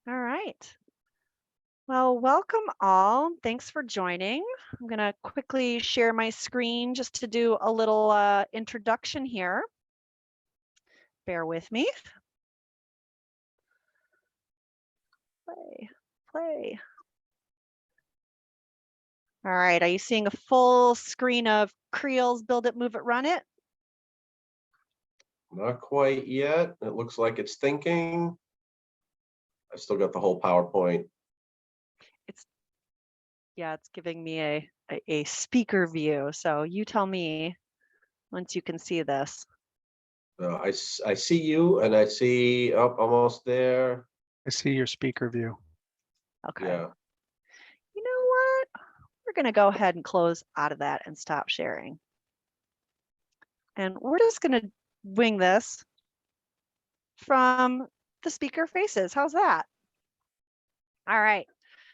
All right. Well, welcome all. Thanks for joining. I'm going to quickly share my screen just to do a little introduction here. Bear with me. Play. All right. Are you seeing a full screen of CREALS, Build It, Move It, Run It? Not quite yet. It looks like it's thinking. I still got the whole PowerPoint. It's giving me a speaker view. So you tell me once you can see this. I see you, and I see almost there. I see your speaker view. Okay. Yeah. You know what? We're going to go ahead and close out of that and stop sharing. And we're just going to wing this from the speaker faces. How's that? All right.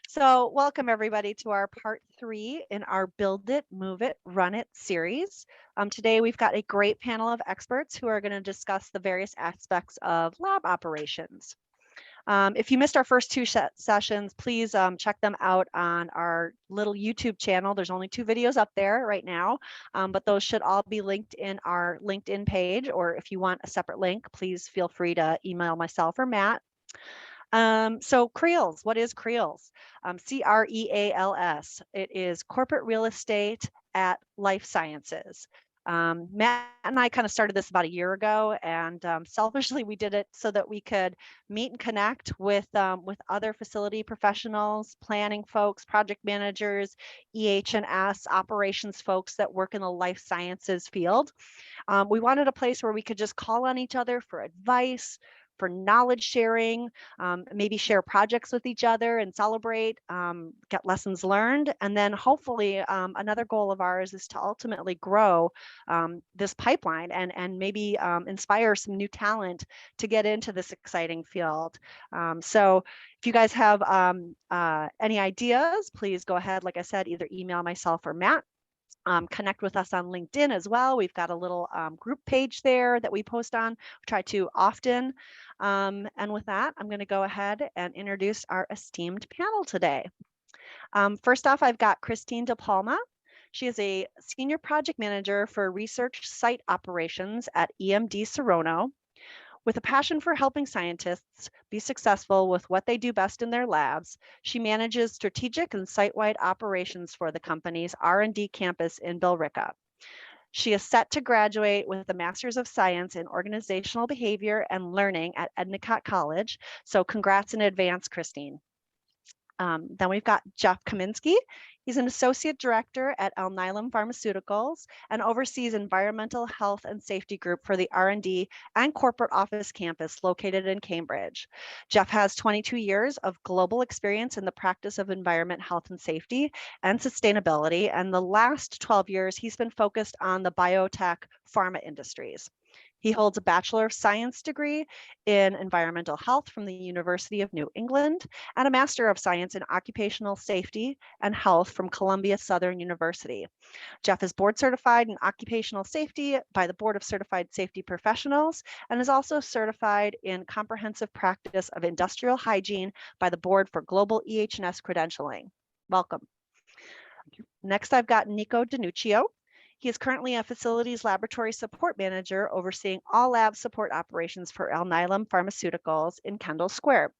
So welcome everybody to our part 3 in our Build It, Move It, Run It series. Today we've got a great panel of experts who are going to discuss the various aspects of lab operations. If you missed our first 2 sessions, please check them out on our little YouTube channel. There's only 2 videos up there right now, but those should all be linked in our LinkedIn page, or if you want a separate link, please feel free to email myself or Matt. So CREALS, what is CREALS? CREALS. It is Corporate Real Estate at Life Sciences. Matt and I kind of started this about a year ago, and selfishly we did it so that we could meet and connect with other facility professionals, planning folks, project managers, EH&S operations folks that work in the life sciences field. We wanted a place where we could just call on each other for advice, for knowledge sharing, maybe share projects with each other and celebrate, get lessons learned. And then hopefully another goal of ours is to ultimately grow this pipeline and maybe inspire some new talent to get into this exciting field. So if you guys have any ideas, please go ahead, like I said, either email myself or Matt. Connect with us on LinkedIn as well. We've got a little group page there that we post on. We try to often. And with that, I'm going to go ahead and introduce our esteemed panel today. First off, I've got Christine DePalma. She is a senior project manager for research site operations at EMD Serono. With a passion for helping scientists be successful with what they do best in their labs, she manages strategic and site-wide operations for the company's R&D campus in Billerica. She is set to graduate with a Master's of Science in Organizational Behavior and Learning at Endicott College. So congrats in advance, Christine. Then we've got Jeff Kaminsky. He's an associate director at Alnylam Pharmaceuticals and oversees environmental health and safety group for the R&D and corporate office campus located in Cambridge. Jeff has 22 years of global experience in the practice of environment, health and safety and sustainability. And the last 12 years, he's been focused on the biotech pharma industries. He holds a Bachelor of Science degree in Environmental Health from the University of New England and a Master of Science in Occupational Safety and Health from Columbia Southern University. Jeff is board certified in occupational safety by the Board of Certified Safety Professionals and is also certified in comprehensive practice of industrial hygiene by the Board for Global EH&S Credentialing. Welcome. Next, I've got Nico Danuccio. He is currently a facilities laboratory support manager overseeing all lab support operations for Alnylam Pharmaceuticals in Kendall Square.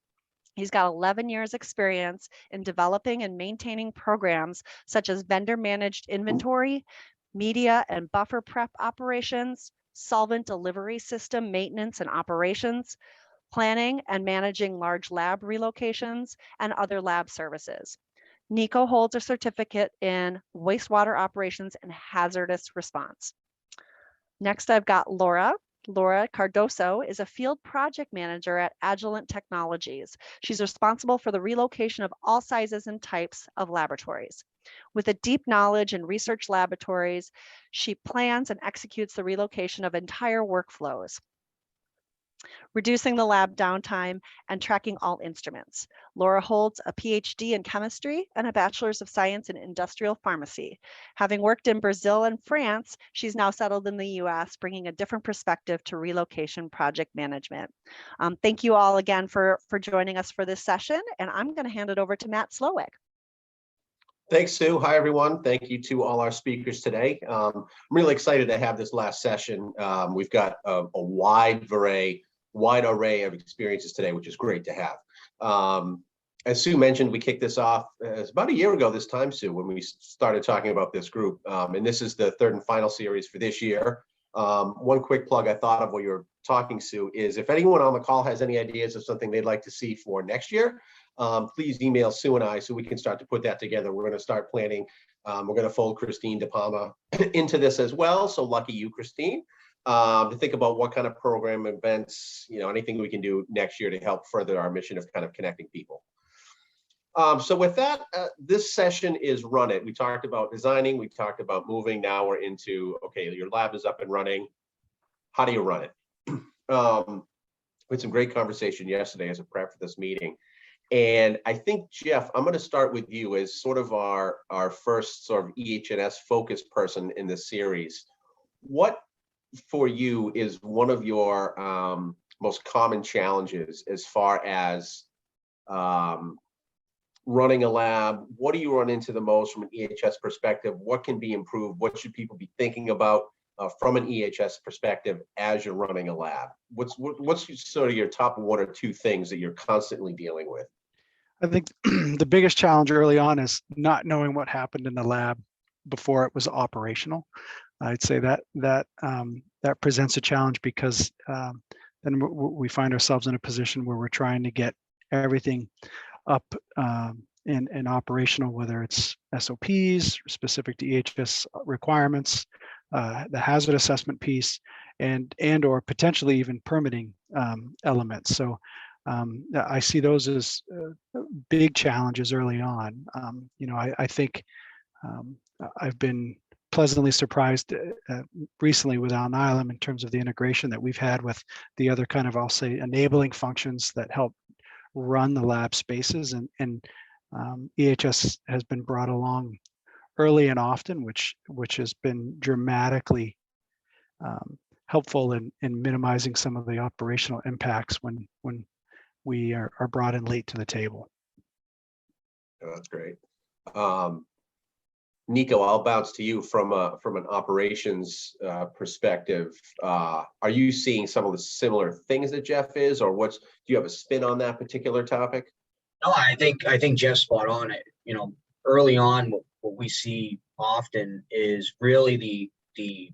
He's got 11 years experience in developing and maintaining programs such as vendor managed inventory, media and buffer prep operations, solvent delivery system maintenance and operations, planning and managing large lab relocations, and other lab services. Nico holds a certificate in wastewater operations and hazardous response. Next, I've got Laura. Laura Cardoso is a field project manager at Agilent Technologies. She's responsible for the relocation of all sizes and types of laboratories. With a deep knowledge in research laboratories, she plans and executes the relocation of entire workflows. reducing the lab downtime, and tracking all instruments. Laura holds a PhD in chemistry and a bachelor's of science in industrial pharmacy. Having worked in Brazil and France, she's now settled in the US, bringing a different perspective to relocation project management. Thank you all again for joining us for this session, and I'm going to hand it over to Matt Slowick. Thanks, Sue. Hi, everyone. Thank you to all our speakers today. I'm really excited to have this last session. We've got a wide array of experiences today, which is great to have. As Sue mentioned, we kicked this off about a year ago this time, Sue, when we started talking about this group. And this is the third and final series for this year. One quick plug I thought of while you were talking, Sue, is if anyone on the call has any ideas of something they'd like to see for next year, please email Sue and I so we can start to put that together. We're going to start planning. We're going to fold Christine De Palma into this as well. So lucky you, Christine, to think about what kind of program, events, anything we can do next year to help further our mission of kind of connecting people. So with that, this session is Run It. We talked about designing, we talked about moving. Now we're into, okay, your lab is up and running. How do you run it? We had some great conversation yesterday as a prep for this meeting. And I think, Jeff, I'm going to start with you as sort of our first sort of EH&S focused person in this series. What for you is one of your most common challenges as far as running a lab? What do you run into the most from an EHS perspective? What can be improved? What should people be thinking about from an EHS perspective as you're running a lab? What's sort of your top one or two things that you're constantly dealing with? I think the biggest challenge early on is not knowing what happened in the lab before it was operational. I'd say that presents a challenge because then we find ourselves in a position where we're trying to get everything up and operational, whether it's SOPs specific to EHS requirements, the hazard assessment piece, and or potentially even permitting elements. So I see those as big challenges early on. I think I've been pleasantly surprised recently with Alnylam in terms of the integration that we've had with the other kind of, I'll say, enabling functions that help run the lab spaces, and EHS has been brought along early and often, which has been dramatically helpful in minimizing some of the operational impacts when we are brought in late to the table. Oh, that's great. Nico, I'll bounce to you from an operations perspective. Are you seeing some of the similar things that Jeff is, or do you have a spin on that particular topic? No, I think Jeff's spot on it. Early on, what we see often is really the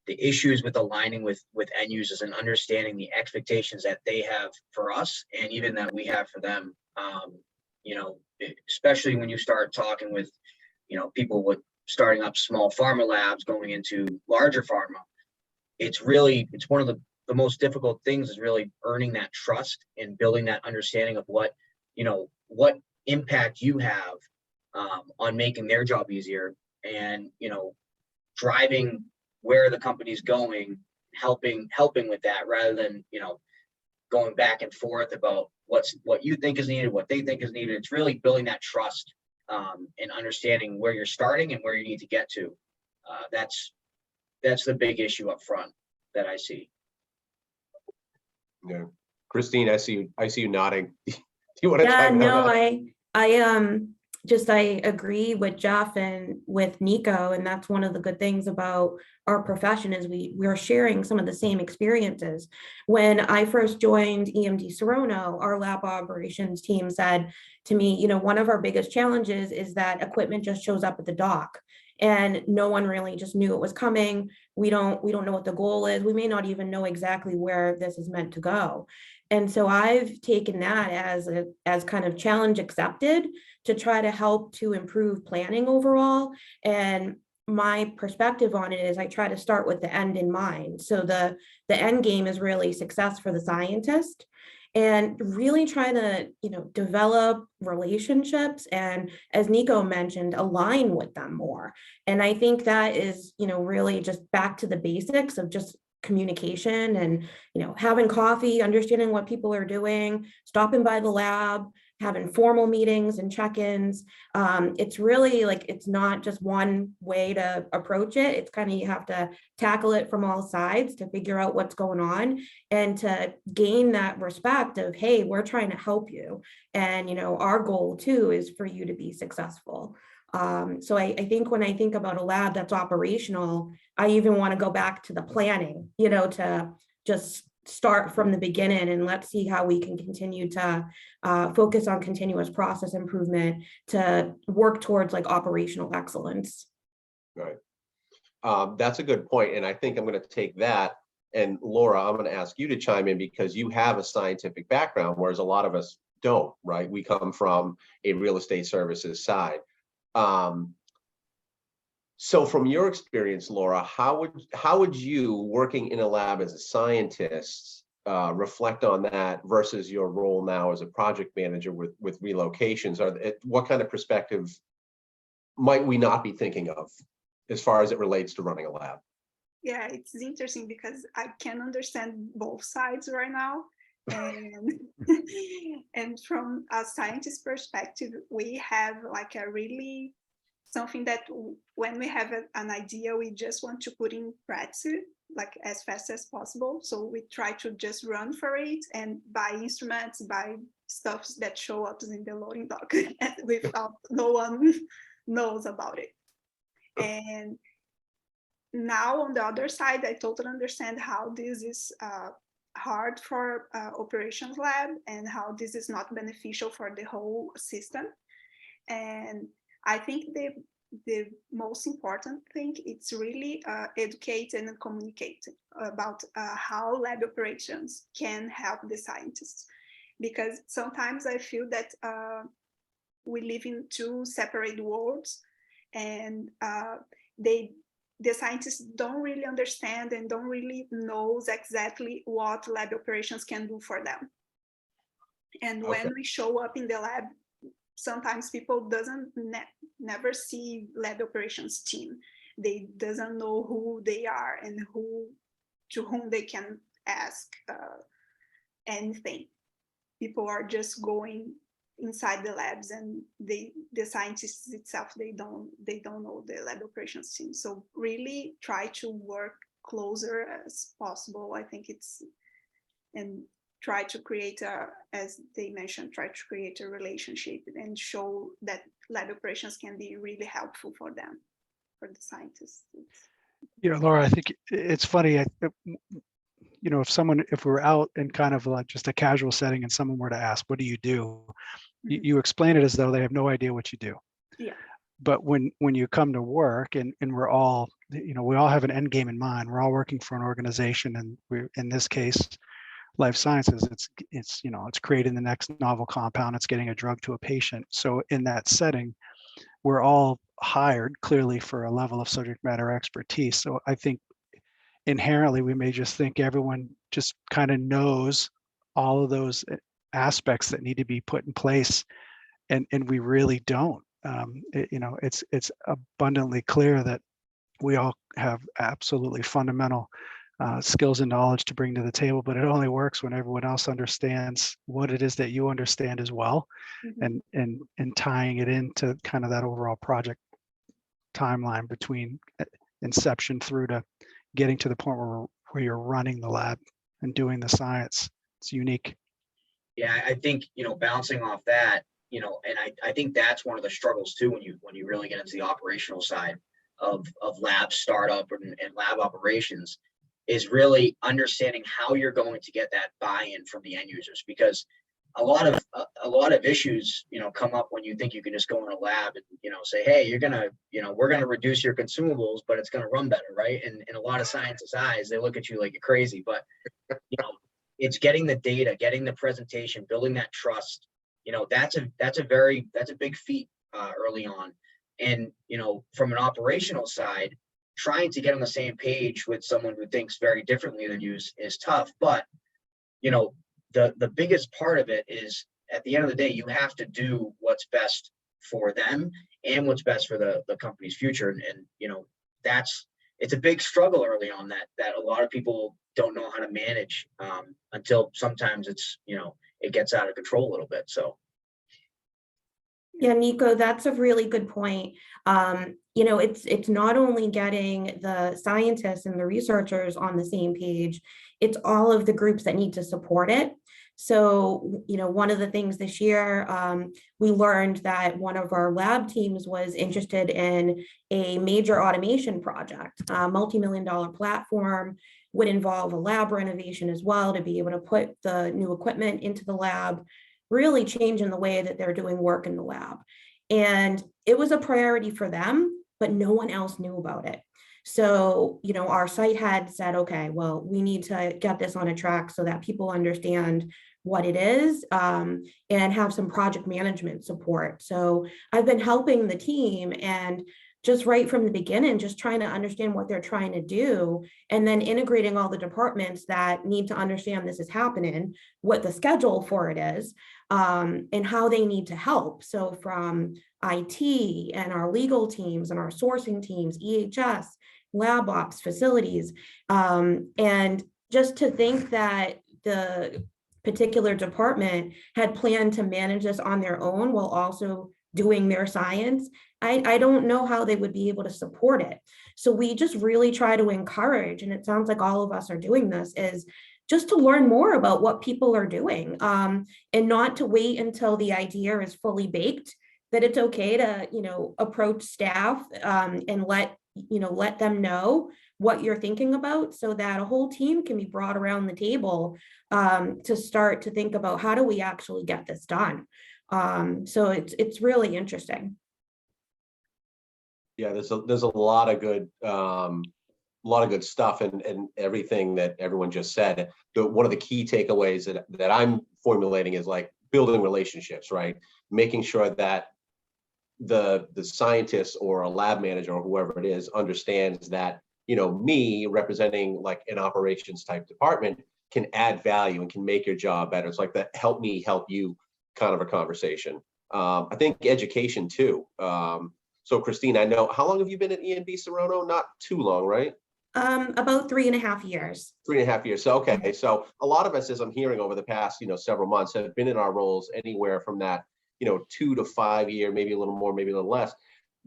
issues with aligning with end users and understanding the expectations that they have for us and even that we have for them. Especially when you start talking with people with starting up small pharma labs going into larger pharma, it's one of the most difficult things is really earning that trust and building that understanding of what impact you have on making their job easier, and driving where the company's going, helping with that, rather than going back and forth about what you think is needed, what they think is needed. It's really building that trust and understanding where you're starting and where you need to get to. That's the big issue up front that I see. Yeah, Christine, I see you nodding. Do you want to? Yeah, no, I agree with Jeff and with Nico, and that's one of the good things about our profession is we are sharing some of the same experiences. When I first joined EMD Serono, our lab operations team said to me, one of our biggest challenges is that equipment just shows up at the dock and no one really just knew it was coming. We don't know what the goal is. We may not even know exactly where this is meant to go. And so I've taken that as kind of challenge accepted to try to help to improve planning overall. And my perspective on it is I try to start with the end in mind. So the end game is really success for the scientist, and really trying to develop relationships, and as Nico mentioned, align with them more. And I think that is really just back to the basics of just communication and, having coffee, understanding what people are doing, stopping by the lab, having formal meetings and check-ins. It's really like, it's not just one way to approach it. It's kind of, you have to tackle it from all sides to figure out what's going on and to gain that respect of, hey, we're trying to help you. And, our goal too is for you to be successful. So I think when I think about a lab that's operational, I even want to go back to the planning, to just start from the beginning and let's see how we can continue to focus on continuous process improvement to work towards like operational excellence. Right. That's a good point. And I think I'm going to take that. And Laura, I'm going to ask you to chime in because you have a scientific background, whereas a lot of us don't, right? We come from a real estate services side. So from your experience, Laura, how would you, working in a lab as a scientist, reflect on that versus your role now as a project manager with relocations? What kind of perspective might we not be thinking of as far as it relates to running a lab? Yeah, it's interesting because I can understand both sides right now. And and from a scientist perspective, we have like a really something that when we have an idea, we just want to put in practice like as fast as possible. So we try to just run for it and buy instruments, buy stuff that show up in the loading dock without no one knows about it. And now on the other side, I totally understand how this is hard for operations lab and how this is not beneficial for the whole system. And I think the most important thing is really educate and communicate about how lab operations can help the scientists. Because sometimes I feel that we live in two separate worlds and the scientists don't really understand and don't really know exactly what lab operations can do for them. And when we show up in the lab, sometimes people never see lab operations team. They doesn't know who they are and to whom they can ask anything. People are just going inside the labs and the scientists itself, they don't know the lab operations team. So really try to work closer as possible. I think and try to create as they mentioned, try to create a relationship and show that lab operations can be really helpful for them, for the scientists. Laura, I think it's funny. If we're out in kind of like just a casual setting and someone were to ask, what do you do? You explain it as though they have no idea what you do. Yeah. But when you come to work and we're all, we all have an end game in mind. We're all working for an organization, and we're, in this case, life sciences. It's creating the next novel compound. It's getting a drug to a patient. So in that setting, we're all hired clearly for a level of subject matter expertise. So I think inherently we may just think everyone just kind of knows all of those aspects that need to be put in place, and we really don't. It's abundantly clear that we all have absolutely fundamental skills and knowledge to bring to the table, but it only works when everyone else understands what it is that you understand as well, and tying it into kind of that overall project timeline between inception through to getting to the point where you're running the lab and doing the science. It's unique. Yeah, I think, bouncing off that, and I think that's one of the struggles too when you really get into the operational side of lab startup and lab operations, is really understanding how you're going to get that buy-in from the end users, because a lot of issues come up when you think you can just go in a lab and say, hey, we're gonna reduce your consumables, but it's gonna run better, right? And in a lot of scientists' eyes, they look at you like you're crazy, but it's getting the data, getting the presentation, building that trust. That's a big feat early on. And from an operational side, trying to get on the same page with someone who thinks very differently than you is tough. But the biggest part of it is, at the end of the day, you have to do what's best for them and what's best for the company's future. And that's it's a big struggle early on that a lot of people don't know how to manage until sometimes it's, it gets out of control a little bit. So. Yeah, Nico, that's a really good point. It's not only getting the scientists and the researchers on the same page, it's all of the groups that need to support it. So, one of the things this year, we learned that one of our lab teams was interested in a major automation project, a multi-million-dollar platform, would involve a lab renovation as well to be able to put the new equipment into the lab, really changing the way that they're doing work in the lab. And it was a priority for them, but no one else knew about it. So, our site had said, okay, well, we need to get this on a track so that people understand what it is, and have some project management support. So I've been helping the team, and just right from the beginning, just trying to understand what they're trying to do, and then integrating all the departments that need to understand this is happening, what the schedule for it is, and how they need to help. So from IT and our legal teams and our sourcing teams, EHS, lab ops, facilities, and just to think that the particular department had planned to manage this on their own while also doing their science, I don't know how they would be able to support it. So we just really try to encourage, and it sounds like all of us are doing this, is just to learn more about what people are doing, and not to wait until the idea is fully baked, that it's okay to, approach staff, and let them know what you're thinking about, so that a whole team can be brought around the table, to start to think about how do we actually get this done. So it's really interesting. Yeah, there's a lot of good stuff and everything that everyone just said. One of the key takeaways that I'm formulating is like building relationships, right? Making sure that the scientist or a lab manager or whoever it is understands that, me representing like an operations type department can add value and can make your job better. It's like that help me help you kind of a conversation. I think education too. So Christine, I know, how long have you been at EMB Serono? Not too long, right? About 3.5 years. 3.5 years. So, okay. So a lot of us, as I'm hearing over the past, several months, have been in our roles anywhere from that, 2 to 5 year, maybe a little more, maybe a little less.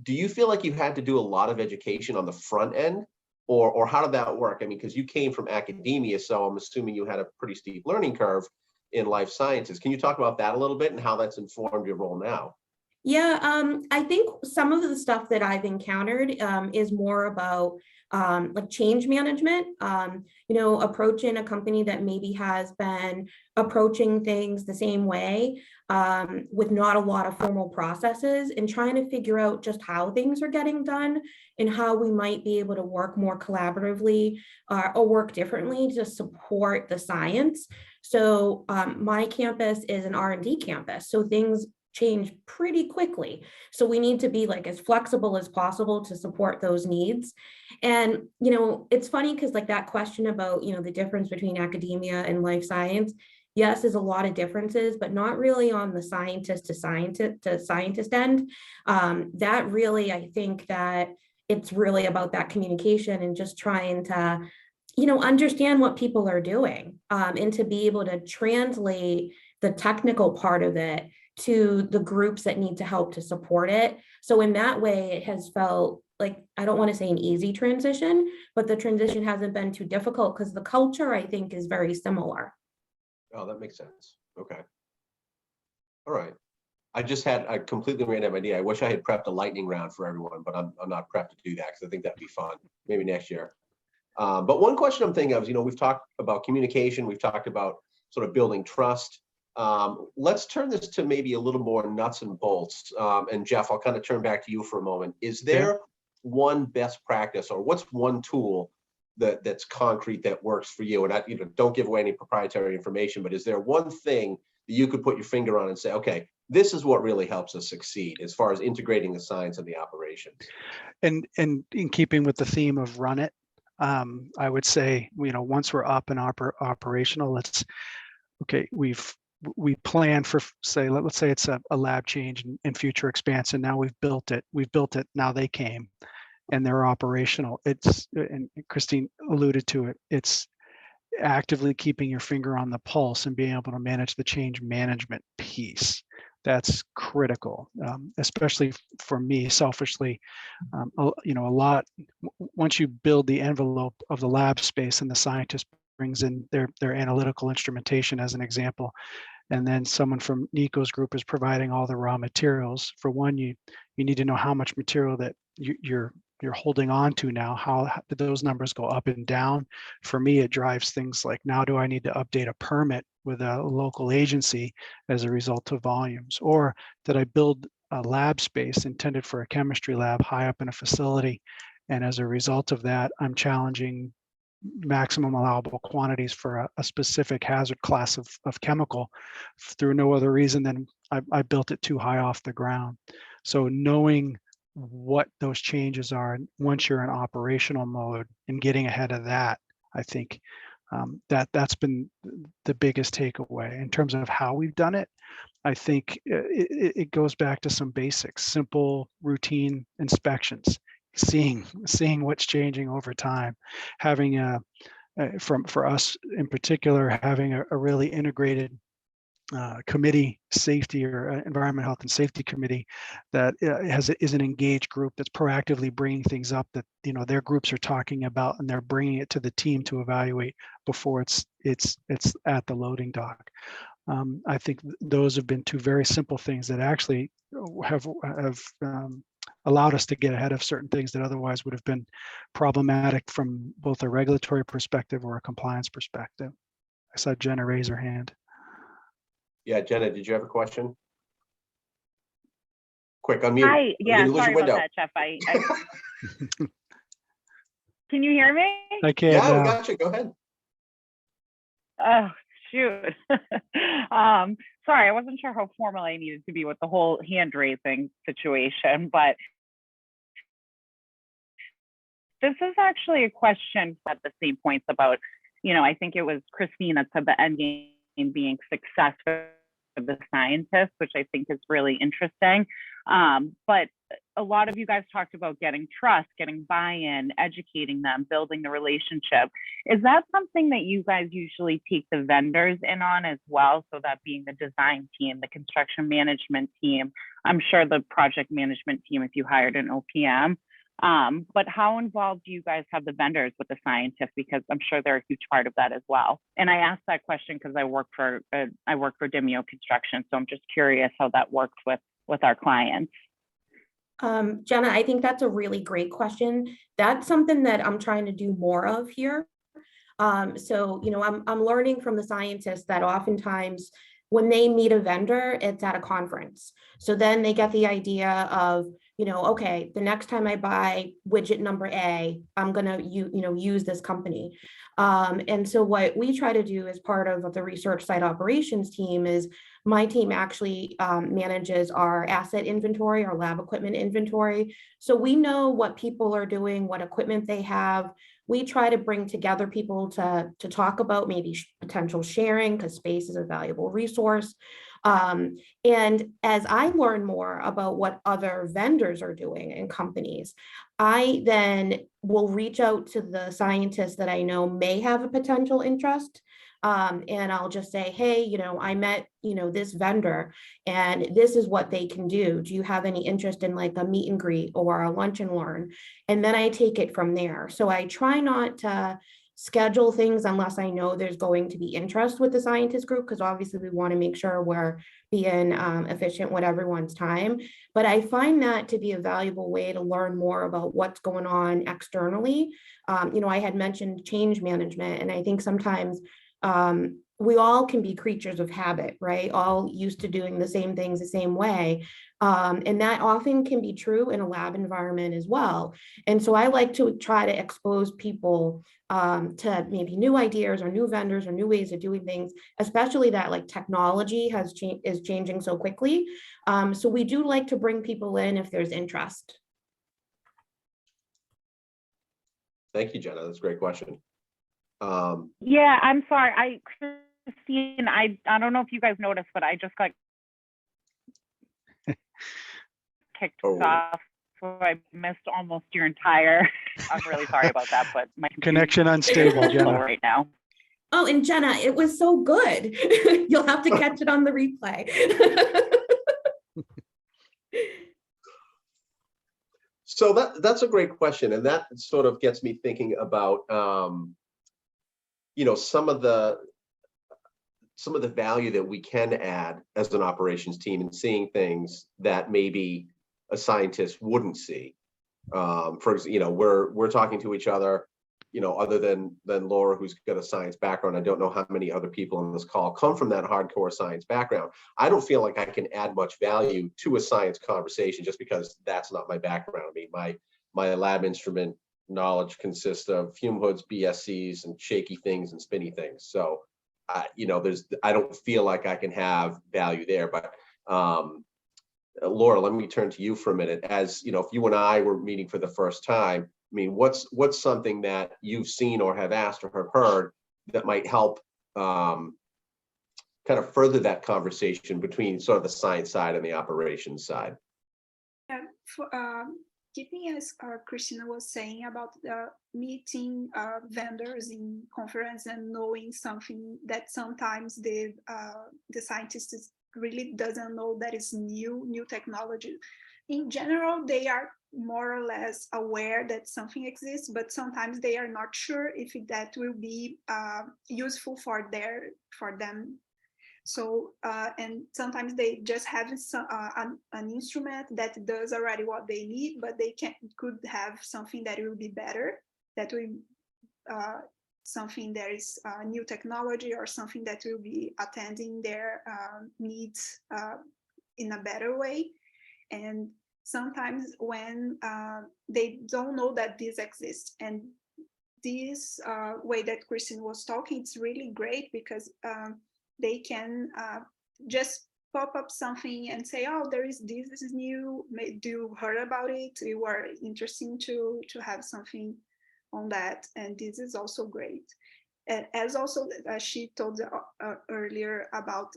Do you feel like you've had to do a lot of education on the front end, or how did that work? I mean, because you came from academia, so I'm assuming you had a pretty steep learning curve in life sciences. Can you talk about that a little bit and how that's informed your role now? Yeah, I think some of the stuff that I've encountered, is more about like change management, approaching a company that maybe has been approaching things the same way, with not a lot of formal processes, and trying to figure out just how things are getting done and how we might be able to work more collaboratively, or work differently to support the science. So my campus is an R&D campus, so things change pretty quickly. So we need to be like as flexible as possible to support those needs. And, it's funny because like that question about, the difference between academia and life science, yes, there's a lot of differences, but not really on the scientist to scientist end. That really, I think that it's really about that communication and just trying to, understand what people are doing, and to be able to translate the technical part of it to the groups that need to help to support it. So in that way, it has felt like, I don't want to say an easy transition, but the transition hasn't been too difficult because the culture, I think, is very similar. Oh, that makes sense. Okay. All right. I just had a completely random idea. I wish I had prepped a lightning round for everyone, but I'm not prepped to do that because I think that'd be fun. Maybe next year. But one question I'm thinking of is, we've talked about communication. We've talked about sort of building trust. Let's turn this to maybe a little more nuts and bolts. And Jeff, I'll kind of turn back to you for a moment. Is there one best practice, or what's one tool that's concrete that works for you? And don't give away any proprietary information, but is there one thing that you could put your finger on and say, okay, this is what really helps us succeed as far as integrating the science and the operations? And in keeping with the theme of run it, I would say, once we're up and operational, we plan for, let's say it's a lab change and future expansion. Now we've built it. Now they came. and they're operational. It's, and Christine alluded to it, it's actively keeping your finger on the pulse and being able to manage the change management piece. That's critical, especially for me selfishly. You know, a lot, once you build the envelope of the lab space and the scientist brings in their analytical instrumentation as an example, and then someone from Nico's group is providing all the raw materials. For one, you need to know how much material that you're holding on to now. How do those numbers go up and down? For me, it drives things like, now do I need to update a permit with a local agency as a result of volumes? Or did I build a lab space intended for a chemistry lab high up in a facility, and as a result of that, I'm challenging maximum allowable quantities for a specific hazard class of chemical through no other reason than I built it too high off the ground. So knowing what those changes are once you're in operational mode and getting ahead of that, I think that's been the biggest takeaway. In terms of how we've done it, I think it goes back to some basics, simple routine inspections, seeing what's changing over time, having for us in particular, having a really integrated committee, safety or environment, health and safety committee that is an engaged group that's proactively bringing things up that, you know, their groups are talking about, and they're bringing it to the team to evaluate before it's at the loading dock. I think those have been two very simple things that actually have allowed us to get ahead of certain things that otherwise would have been problematic from both a regulatory perspective or a compliance perspective. I saw Jenna raise her hand. Yeah, Jenna, did you have a question? Quick, unmute. Hi, yeah, Lose sorry your about window. that, Jeff. Can you hear me? I can Yeah, we now. got you. Go ahead. Oh, shoot. Sorry, I wasn't sure how formal I needed to be with the whole hand raising situation, but this is actually a question at the same points about, you know, I think it was Christine that said the end game being success for the scientists, which I think is really interesting. But a lot of you guys talked about getting trust, getting buy-in, educating them, building the relationship. Is that something that you guys usually take the vendors in on as well? So that being the design team, the construction management team, I'm sure the project management team if you hired an OPM. But how involved do you guys have the vendors with the scientists? Because I'm sure they're a huge part of that as well. And I asked that question because I work for Demio Construction, so I'm just curious how that works with our clients. Jenna, I think that's a really great question. That's something that I'm trying to do more of here. So, you know, I'm learning from the scientists that oftentimes when they meet a vendor, it's at a conference. So then they get the idea of, you know, okay, the next time I buy widget number A, I'm gonna use this company. And so what we try to do as part of the research site operations team is my team actually manages our asset inventory, our lab equipment inventory. So we know what people are doing, what equipment they have. We try to bring together people to talk about maybe potential sharing, because space is a valuable resource. And as I learn more about what other vendors are doing and companies, I then will reach out to the scientists that I know may have a potential interest. And I'll just say, hey, you know, I met, you know, this vendor and this is what they can do. Do you have any interest in like a meet and greet or a lunch and learn? And then I take it from there. So I try not to schedule things unless I know there's going to be interest with the scientist group, because obviously we want to make sure we're being efficient with everyone's time. But I find that to be a valuable way to learn more about what's going on externally. You know, I had mentioned change management, and I think sometimes we all can be creatures of habit, right? All used to doing the same things the same way. And that often can be true in a lab environment as well. And so I like to try to expose people to maybe new ideas or new vendors or new ways of doing things, especially that like technology is changing so quickly. So we do like to bring people in if there's interest. Thank you, Jenna. That's a great question. Yeah, I'm sorry. Christine, I don't know if you guys noticed, but I just got kicked off so I missed almost your entire. I'm really sorry about that, but my Connection unstable, computer's slow Jenna. right now. Oh, and Jenna, it was so good. You'll have to catch it on the replay. So that's a great question, and that sort of gets me thinking about some of the value that we can add as an operations team and seeing things that maybe a scientist wouldn't see. For example, we're talking to each other, other than Laura, who's got a science background. I don't know how many other people on this call come from that hardcore science background. I don't feel like I can add much value to a science conversation just because that's not my background. I mean, my lab instrument knowledge consists of fume hoods, BSCs, and shaky things and spinny things. So, I don't feel like I can have value there. But Laura, let me turn to you for a minute. As if you and I were meeting for the first time, I mean, what's something that you've seen or have asked or have heard that might help kind of further that conversation between sort of the science side and the operations side? Yeah, keeping as Christina was saying about meeting vendors in conference and knowing something that sometimes the scientist really doesn't know that is new technology. In general, they are more or less aware that something exists, but sometimes they are not sure if that will be useful for them. So, and sometimes they just have an instrument that does already what they need, but they could have something that will be better, that will something that is new technology or something that will be attending their needs in a better way. And sometimes when they don't know that this exists, and this way that Christine was talking, it's really great because they can just pop up something and say, oh, there is this is new, do you heard about it? It were interesting to have something on that, and this is also great. As also she told earlier about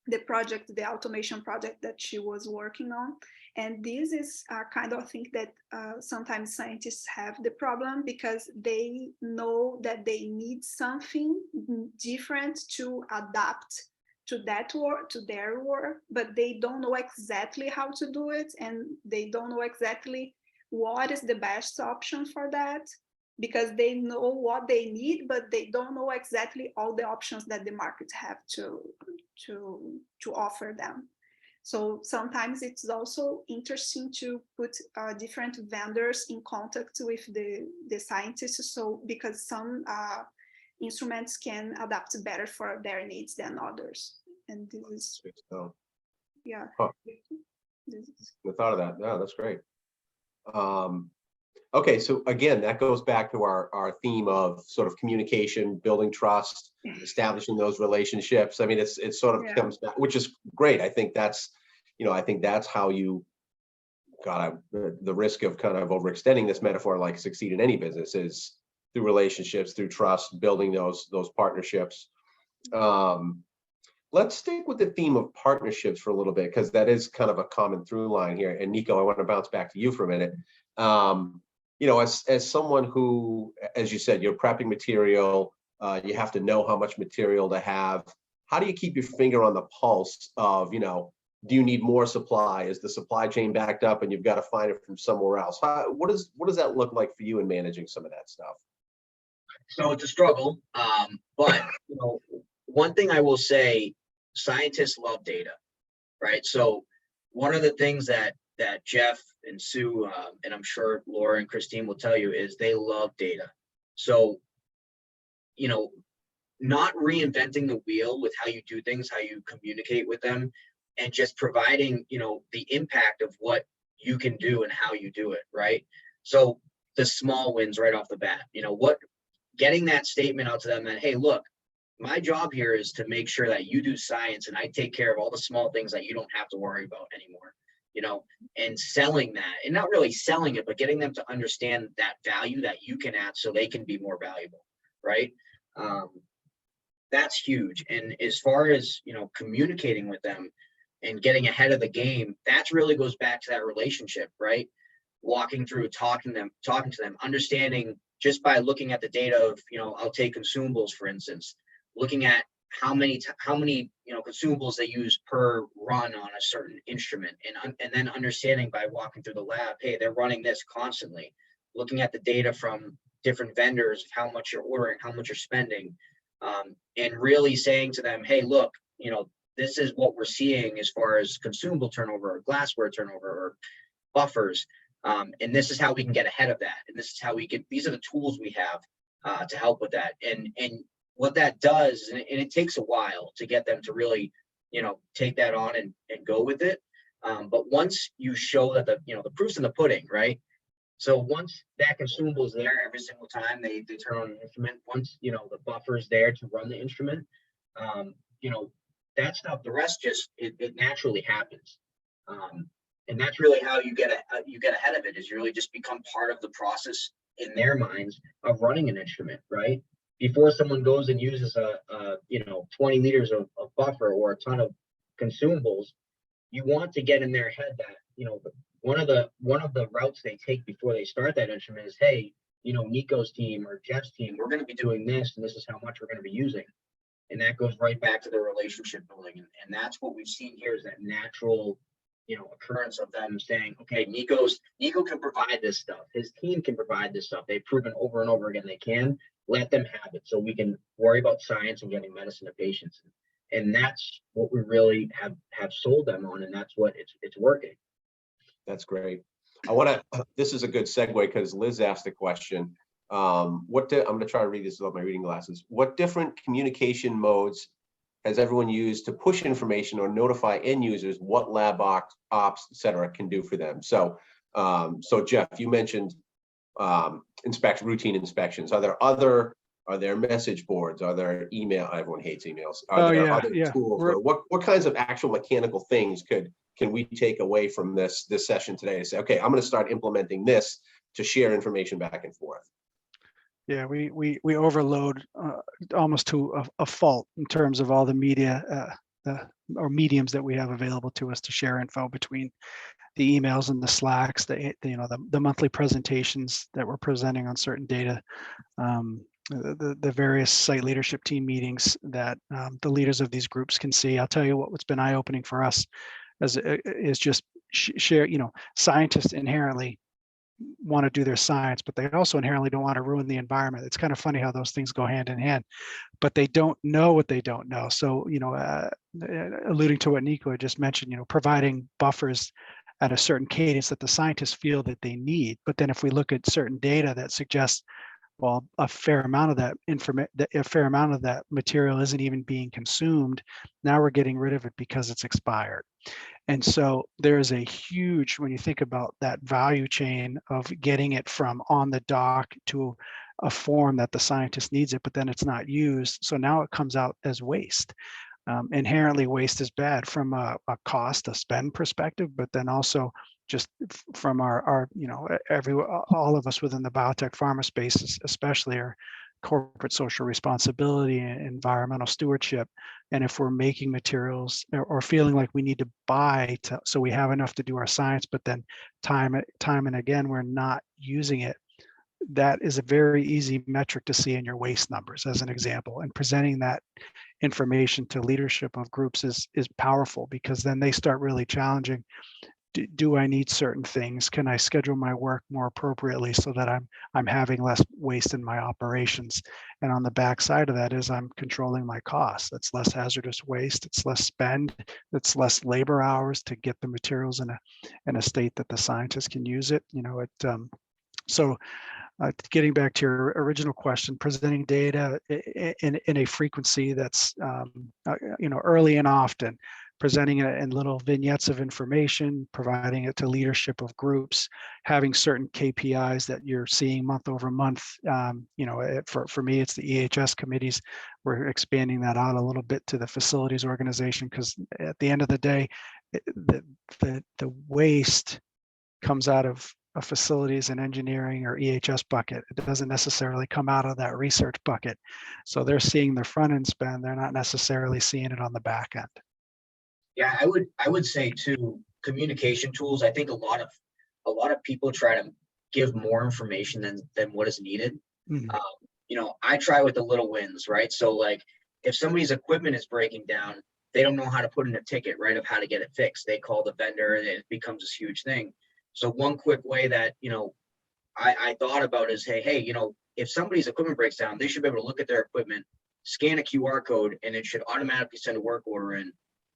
the project, the automation project that she was working on. And this is a kind of thing that sometimes scientists have the problem because they know that they need something different to adapt to that work, to their work, but they don't know exactly how to do it, and they don't know exactly what is the best option for that, because they know what they need, but they don't know exactly all the options that the market have to offer them. So sometimes it's also interesting to put different vendors in contact with the scientists. So because some instruments can adapt better for their needs than others. And this is, yeah. Huh. I thought of that. No, that's great. Okay, so again, that goes back to our theme of sort of communication, building trust, establishing those relationships. I mean, it sort of comes back, which is great. I think that's how you got the risk of kind of overextending this metaphor, like succeed in any business, is through relationships, through trust, building those partnerships. Let's stick with the theme of partnerships for a little bit, because that is kind of a common through line here. And Nico, I want to bounce back to you for a minute. As someone who, as you said, you're prepping material, you have to know how much material to have. How do you keep your finger on the pulse of, do you need more supply? Is the supply chain backed up and you've got to find it from somewhere else? What does that look like for you in managing some of that stuff? So it's a struggle, but one thing I will say, scientists love data, right? So one of the things that Jeff and Sue, and I'm sure Laura and Christine will tell you, is they love data. So, not reinventing the wheel with how you do things, how you communicate with them, and just providing, the impact of what you can do and how you do it, right? So the small wins right off the bat, getting that statement out to them that, hey, look, my job here is to make sure that you do science and I take care of all the small things that you don't have to worry about anymore. And selling that, and not really selling it, but getting them to understand that value that you can add so they can be more valuable, right? That's huge. And as far as, communicating with them and getting ahead of the game, that really goes back to that relationship, right? Walking through, talking to them, understanding just by looking at the data of, I'll take consumables, for instance, looking at how many consumables they use per run on a certain instrument, and then understanding by walking through the lab, hey, they're running this constantly, looking at the data from different vendors of how much you're ordering, how much you're spending, and really saying to them, hey, look, this is what we're seeing as far as consumable turnover or glassware turnover or buffers. And this is how we can get ahead of that. And this is how these are the tools we have to help with that. And what that does, and it takes a while to get them to really, take that on and go with it. But once you show that the proof's in the pudding, right? So once that consumable is there every single time they turn on an instrument, once, the buffer's there to run the instrument, that stuff, the rest just, it naturally happens. And that's really how you get ahead of it, is you really just become part of the process in their minds of running an instrument, right? Before someone goes and uses a 20 liters of buffer or a ton of consumables, you want to get in their head that, one of the routes they take before they start that instrument is, hey, Nico's team or Jeff's team, we're going to be doing this, and this is how much we're going to be using. And that goes right back to the relationship building. And that's what we've seen here, is that natural, occurrence of them saying, okay, Nico can provide this stuff. His team can provide this stuff. They've proven over and over again they can. Let them have it, so we can worry about science and getting medicine to patients. And that's what we really have sold them on, and that's what it's working. That's great. This is a good segue because Liz asked a question. I'm going to try to read this without my reading glasses. What different communication modes has everyone used to push information or notify end users what lab ops, et cetera, can do for them? So Jeff, you mentioned routine inspections. Are there message boards? Are there email? Everyone hates emails. Are there other tools? Or what kinds of actual mechanical things can we take away from this session today to say, okay, I'm going to start implementing this to share information back and forth? Yeah, we overload almost to a fault in terms of all the media or mediums that we have available to us to share info between the emails and the Slacks, the monthly presentations that we're presenting on certain data, the various site leadership team meetings that the leaders of these groups can see. I'll tell you what's been eye-opening for us is just share. Scientists inherently want to do their science, but they also inherently don't want to ruin the environment. It's kind of funny how those things go hand in hand, but they don't know what they don't know. So, alluding to what Nico had just mentioned, providing buffers at a certain cadence that the scientists feel that they need. But then if we look at certain data that suggests, well, a fair amount of that material isn't even being consumed, now we're getting rid of it because it's expired. And so there's a huge, when you think about that value chain of getting it from on the dock to a form that the scientist needs it, but then it's not used. So now it comes out as waste. Inherently, waste is bad from a cost, a spend perspective, but then also just from our all of us within the biotech pharma space, especially our corporate social responsibility and environmental stewardship. And if we're making materials or feeling like we need to buy so we have enough to do our science, but then time and again, we're not using it, that is a very easy metric to see in your waste numbers, as an example. And presenting that information to leadership of groups is powerful, because then they start really challenging. Do I need certain things? Can I schedule my work more appropriately so that I'm having less waste in my operations? And on the back side of that is I'm controlling my costs. That's less hazardous waste. It's less spend. It's less labor hours to get the materials in a state that the scientists can use it. Getting back to your original question, presenting data in a frequency that's early and often, presenting it in little vignettes of information, providing it to leadership of groups, having certain KPIs that you're seeing month over month. For me, it's the EHS committees. We're expanding that out a little bit to the facilities organization, because at the end of the day, the waste comes out of a facilities and engineering or EHS bucket. It doesn't necessarily come out of that research bucket. So they're seeing the front end spend. They're not necessarily seeing it on the back end. Yeah, I would say too, communication tools. I think a lot of people try to give more information than what is needed. Mhm. I try with the little wins, right? So like if somebody's equipment is breaking down, they don't know how to put in a ticket, right, of how to get it fixed. They call the vendor and it becomes this huge thing. So one quick way that, I thought about is, hey, if somebody's equipment breaks down, they should be able to look at their equipment, scan a QR code, and it should automatically send a work order in.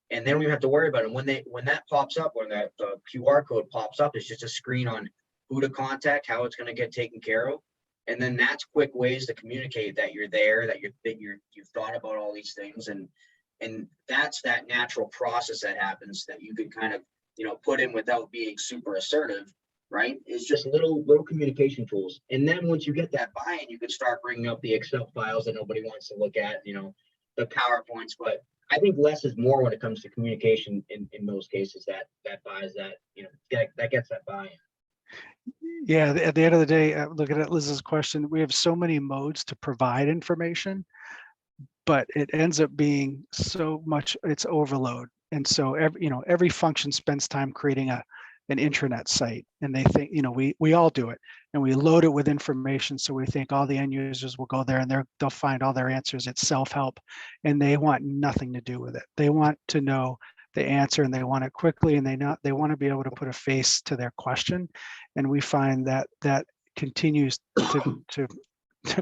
And they don't even have to worry about it. When that pops up, when the QR code pops up, it's just a screen on who to contact, how it's going to get taken care of. And then that's quick ways to communicate that you're there, that you've thought about all these things. And that's that natural process that happens that you can kind of, put in without being super assertive, right? It's just little communication tools. And then once you get that buy-in, you can start bringing up the Excel files that nobody wants to look at, the PowerPoints. But I think less is more when it comes to communication in those cases that buys that, that gets that buy-in. Yeah, at the end of the day, looking at Liz's question, we have so many modes to provide information, but it ends up being so much, it's overload. And so every function spends time creating an intranet site, and they think, we all do it, and we load it with information. So we think all the end users will go there and they'll find all their answers. It's self-help, and they want nothing to do with it. They want to know the answer, and they want it quickly, and they want to be able to put a face to their question. And we find that continues to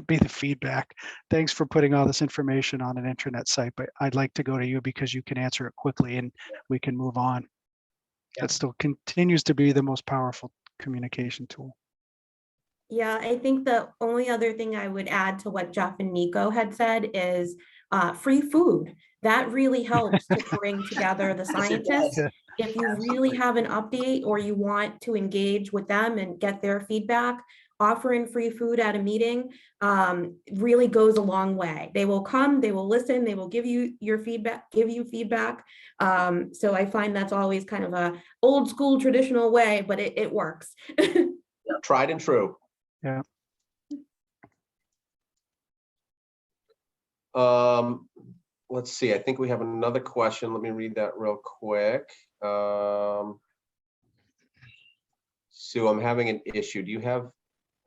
be the feedback. Thanks for putting all this information on an intranet site, but I'd like to go to you because you can answer it quickly and we can move on. Yeah. That still continues to be the most powerful communication tool. Yeah, I think the only other thing I would add to what Jeff and Nico had said is free food. That really helps to bring together the scientists. Yeah. If you really have an update or you want to engage with them and get their feedback, offering free food at a meeting really goes a long way. They will come, they will listen, they will give you your feedback, so I find that's always kind of a old school traditional way, but it works. Tried and true. Yeah. Let's see. I think we have another question. Let me read that real quick. Sue, I'm having an issue. Do you have,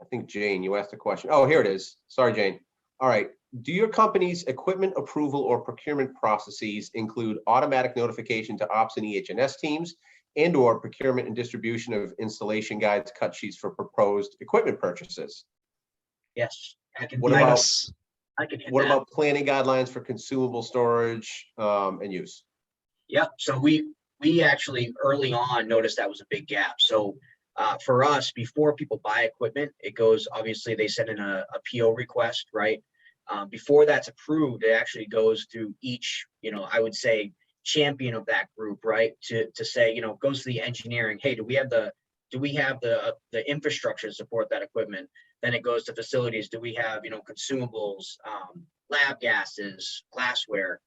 I think Jane, you asked a question. Oh, here it is. Sorry, Jane. All right. Do your company's equipment approval or procurement processes include automatic notification to ops and EH&S teams and/or procurement and distribution of installation guides, cut sheets for proposed equipment purchases? Yes, I can. What Yes. I can hit What that. about planning guidelines for consumable storage and use? Yeah, so we actually early on noticed that was a big gap. So for us, before people buy equipment, it goes, obviously they send in a PO request, right? Before that's approved, it actually goes to each, I would say champion of that group, right? To say, goes to the engineering, hey, do we have the infrastructure to support that equipment? Then it goes to facilities. Do we have, consumables, lab gases, glassware,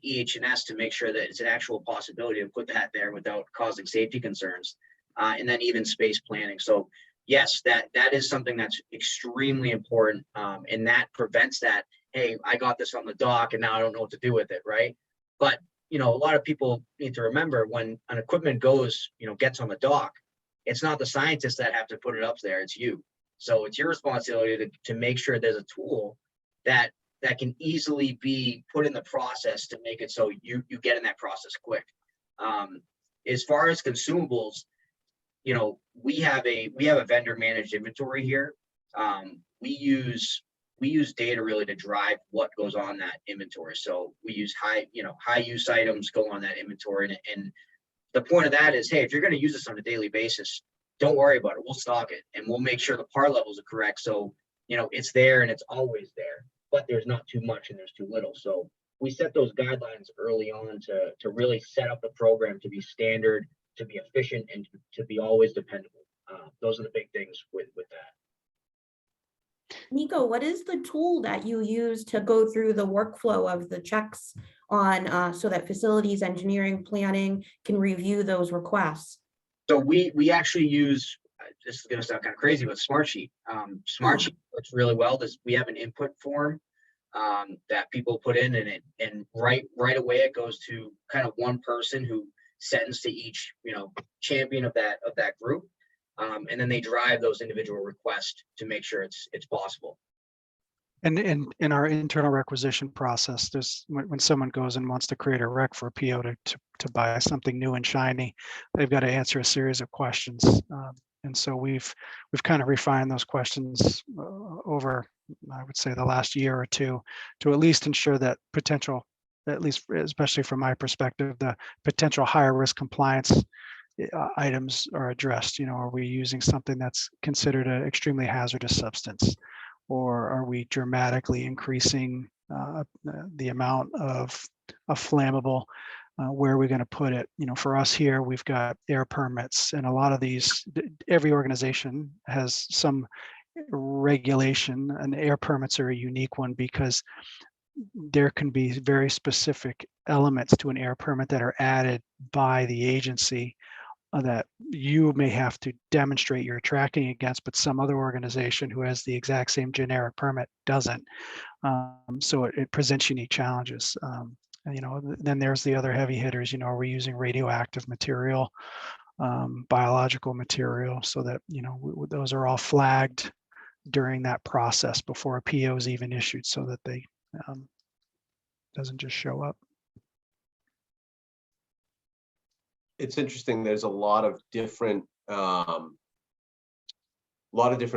EH&S to make sure that it's an actual possibility to put that there without causing safety concerns, and then even space planning. So yes, that is something that's extremely important, and that prevents that, hey, I got this on the dock and now I don't know what to do with it, right? But a lot of people need to remember when an equipment goes, gets on the dock, it's not the scientists that have to put it up there, it's you. So it's your responsibility to make sure there's a tool that can easily be put in the process to make it so you get in that process quick. As far as consumables, we have a vendor managed inventory here. We use data really to drive what goes on that inventory. So we use high use items go on that inventory, and the point of that is, hey, if you're going to use this on a daily basis, don't worry about it. We'll stock it and we'll make sure the part levels are correct. So, it's there and it's always there, but there's not too much and there's too little. So we set those guidelines early on to really set up the program to be standard, to be efficient, and to be always dependable. Those are the big things with that. Nico, what is the tool that you use to go through the workflow of the checks on so that facilities, engineering, planning can review those requests? So we actually use, this is going to sound kind of crazy, but Smartsheet. Smartsheet works really well. We have an input form that people put in, and right away it goes to kind of one person who sends to each, champion of that group, and then they drive those individual requests to make sure it's possible. And in our internal requisition process, there's when someone goes and wants to create a rec for a PO to buy something new and shiny, they've got to answer a series of questions. And so we've kind of refined those questions over, I would say, the last year or two, to at least ensure that potential, at least especially from my perspective, the potential higher risk compliance items are addressed. Are we using something that's considered an extremely hazardous substance? Or are we dramatically increasing the amount of flammable? Where are we going to put it? For us here, we've got air permits, and a lot of these, every organization has some regulation, and air permits are a unique one because there can be very specific elements to an air permit that are added by the agency that you may have to demonstrate you're tracking against, but some other organization who has the exact same generic permit doesn't. So it presents unique challenges. Then there's the other heavy hitters. Are we using radioactive material, biological material, so that those are all flagged during that process before a PO is even issued, so that they doesn't just show up. It's interesting. There's a lot of different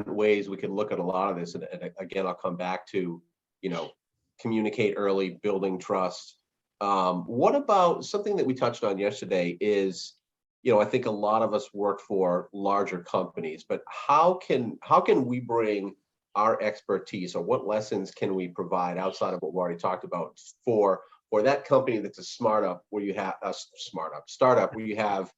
ways we can look at a lot of this. And again, I'll come back to, communicate early, building trust. What about something that we touched on yesterday is, I think a lot of us work for larger companies, but how can we bring our expertise, or what lessons can we provide outside of what we already talked about for that company that's a startup where you have,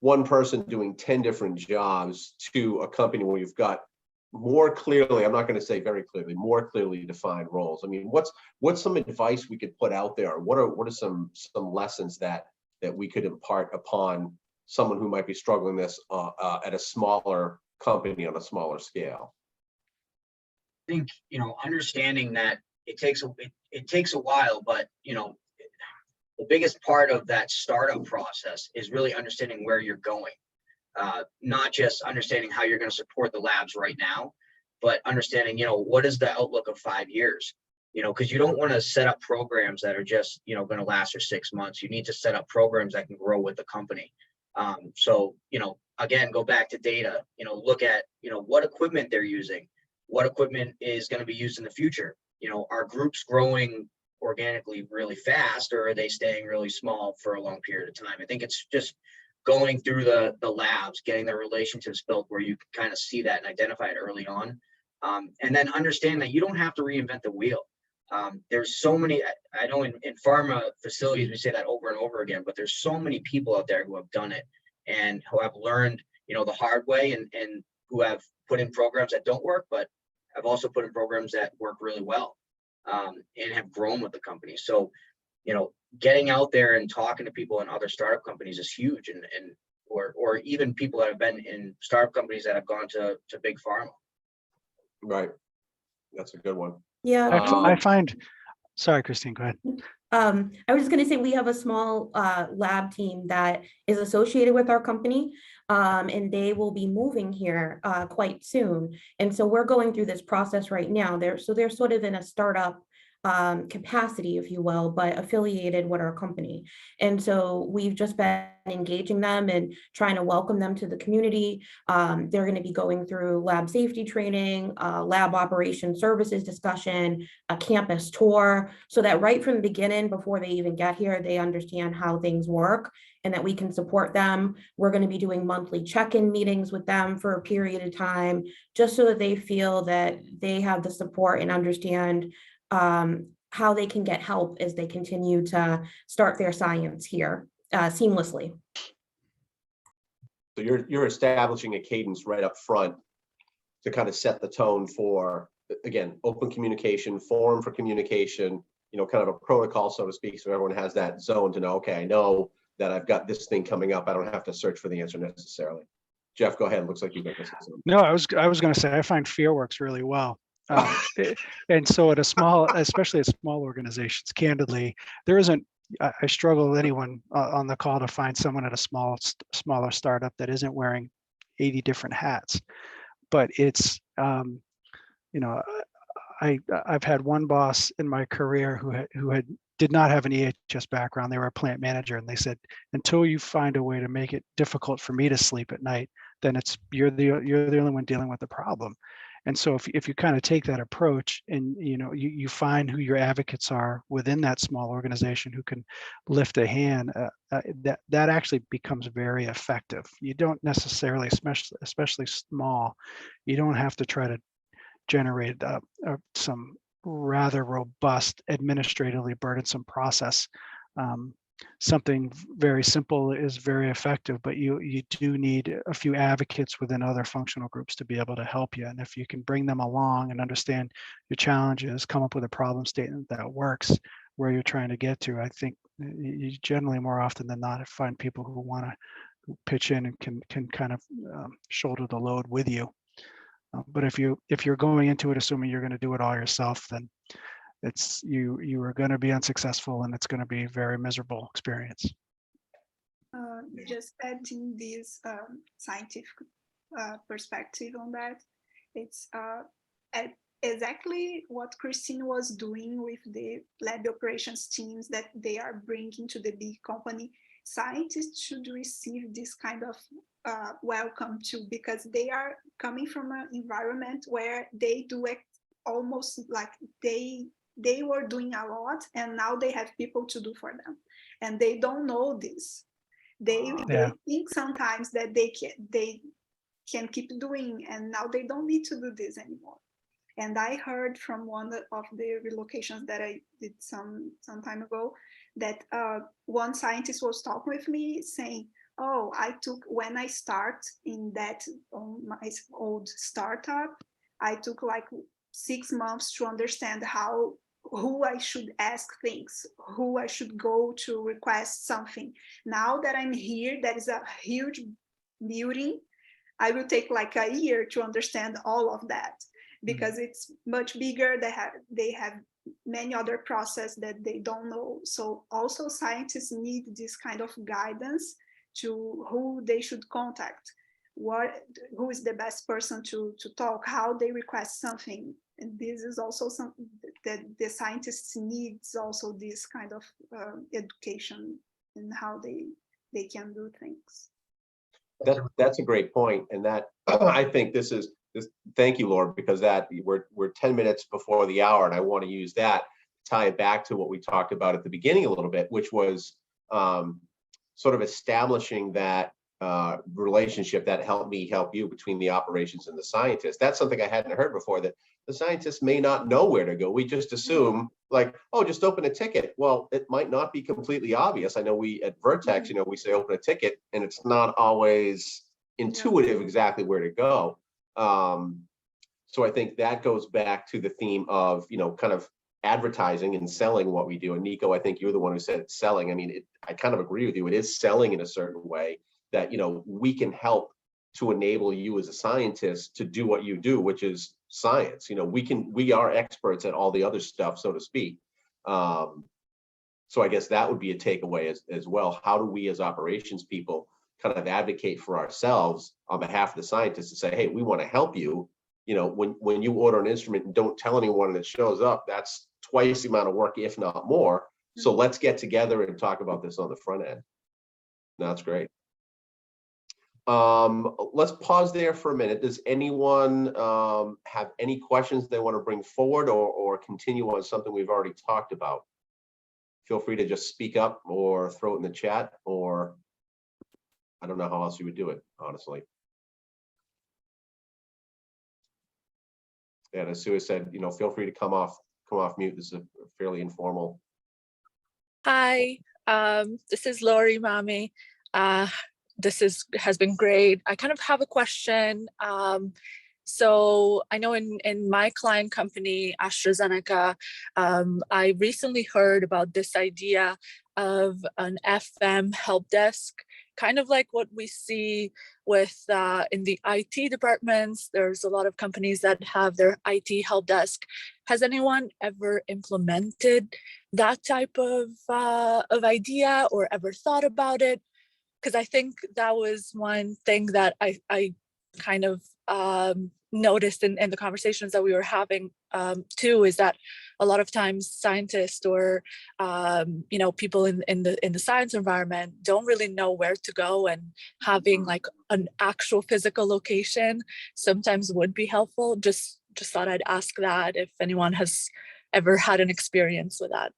one person doing 10 different jobs, to a company where you've got more clearly, I'm not going to say very clearly, more clearly defined roles? I mean, what's some advice we could put out there? What are some lessons that we could impart upon someone who might be struggling this at a smaller company on a smaller scale? I think, understanding that it takes a while, but the biggest part of that startup process is really understanding where you're going. Not just understanding how you're going to support the labs right now, but understanding, what is the outlook of 5 years? Because you don't want to set up programs that are just, going to last for 6 months. You need to set up programs that can grow with the company. So, again, go back to data, look at, what equipment they're using, what equipment is going to be used in the future. Are groups growing organically really fast, or are they staying really small for a long period of time? I think it's just going through the labs, getting the relationships built where you can kind of see that and identify it early on. And then understand that you don't have to reinvent the wheel. There's so many, I know in pharma facilities, we say that over and over again, but there's so many people out there who have done it and who have learned, the hard way, and who have put in programs that don't work, but have also put in programs that work really well, and have grown with the company. So, getting out there and talking to people in other startup companies is huge, or even people that have been in startup companies that have gone to big pharma. Right. That's a good one. Yeah. I find, sorry, Christine, go ahead. I was just going to say, we have a small lab team that is associated with our company, and they will be moving here quite soon. And so we're going through this process right now. They're sort of in a startup capacity, if you will, but affiliated with our company. And so we've just been engaging them and trying to welcome them to the community. They're going to be going through lab safety training, lab operation services discussion, a campus tour, so that right from the beginning, before they even get here, they understand how things work and that we can support them. We're going to be doing monthly check-in meetings with them for a period of time, just so that they feel that they have the support and understand how they can get help as they continue to start their science here seamlessly. So you're establishing a cadence right up front to kind of set the tone for, again, open communication, forum for communication, kind of a protocol, so to speak, so everyone has that zone to know, okay, I know that I've got this thing coming up. I don't have to search for the answer necessarily. Jeff, go ahead. Looks like you've got this. No, I was going to say, I find fear works really well. And so at a small, especially at small organizations, candidly, there isn't, I struggle with anyone on the call to find someone at a smaller startup that isn't wearing 80 different hats. But it's, you know, I've had one boss in my career who did not have an EHS background. They were a plant manager, and they said, until you find a way to make it difficult for me to sleep at night, then you're the only one dealing with the problem. And so if you kind of take that approach, and you find who your advocates are within that small organization who can lift a hand, that actually becomes very effective. You don't necessarily, especially small, you don't have to try to generate some rather robust, administratively burdensome process. Something very simple is very effective, but you do need a few advocates within other functional groups to be able to help you. And if you can bring them along and understand your challenges, come up with a problem statement that works where you're trying to get to, I think you generally, more often than not, find people who want to pitch in and can kind of shoulder the load with you. But if you're going into it assuming you're going to do it all yourself, then you are going to be unsuccessful, and it's going to be a very miserable experience. Just adding this scientific perspective on that, it's exactly what Christine was doing with the lab operations teams that they are bringing to the big company. Scientists should receive this kind of welcome too, because they are coming from an environment where they do it almost like they were doing a lot, and now they have people to do for them, and they don't know this. They think sometimes that they can keep doing, and now they don't need to do this anymore. And I heard from one of the relocations that I did some time ago that one scientist was talking with me saying, oh, when I start in that on my old startup, I took like 6 months to understand who I should ask things, who I should go to request something. Now that I'm here, that is a huge building. I will take like a year to understand all of that, because it's much bigger. They have many other processes that they don't know. So also scientists need this kind of guidance to who they should contact, who is the best person to talk, how they request something. And this is also something that the scientists needs, also this kind of education in how they can do things. That's a great point, and that I think this. Thank you, Laura, because we're 10 minutes before the hour, and I want to use that to tie it back to what we talked about at the beginning a little bit, which was sort of establishing that relationship that helped me help you between the operations and the scientists. That's something I hadn't heard before, that the scientists may not know where to go. We just assume like, oh, just open a ticket. Well, it might not be completely obvious. I know we at Vertex, we say open a ticket, and it's not always intuitive exactly where to go. So I think that goes back to the theme of, kind of advertising and selling what we do. And Nico, I think you're the one who said selling. I mean, I kind of agree with you. It is selling in a certain way that, we can help to enable you as a scientist to do what you do, which is science. We are experts at all the other stuff, so to speak. So I guess that would be a takeaway as well. How do we as operations people kind of advocate for ourselves on behalf of the scientists to say, hey, we want to help you. When you order an instrument and don't tell anyone and it shows up, that's twice the amount of work, if not more. So let's get together and talk about this on the front end. That's great. Let's pause there for a minute. Does anyone have any questions they want to bring forward or continue on something we've already talked about? Feel free to just speak up or throw it in the chat, or I don't know how else you would do it, honestly. And as Sue said, feel free to come off mute. This is a fairly informal. Hi, this is Lori Mami. This has been great. I kind of have a question. So I know in my client company, AstraZeneca, I recently heard about this idea of an FM help desk, kind of like what we see with in the IT departments. There's a lot of companies that have their IT help desk. Has anyone ever implemented that type of idea or ever thought about it? Because I think that was one thing that I kind of noticed in the conversations that we were having too, is that a lot of times scientists or people in the science environment don't really know where to go, and having like an actual physical location sometimes would be helpful. Just thought I'd ask that if anyone has ever had an experience with that.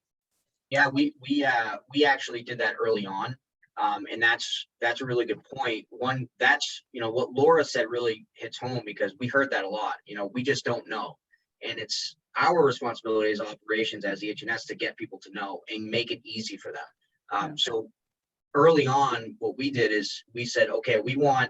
Yeah, we actually did that early on. And that's a really good point. One, that's, what Laura said really hits home, because we heard that a lot. We just don't know. And it's our responsibility as operations, as EH&S, to get people to know and make it easy for them. So early on, what we did is we said, okay, we want,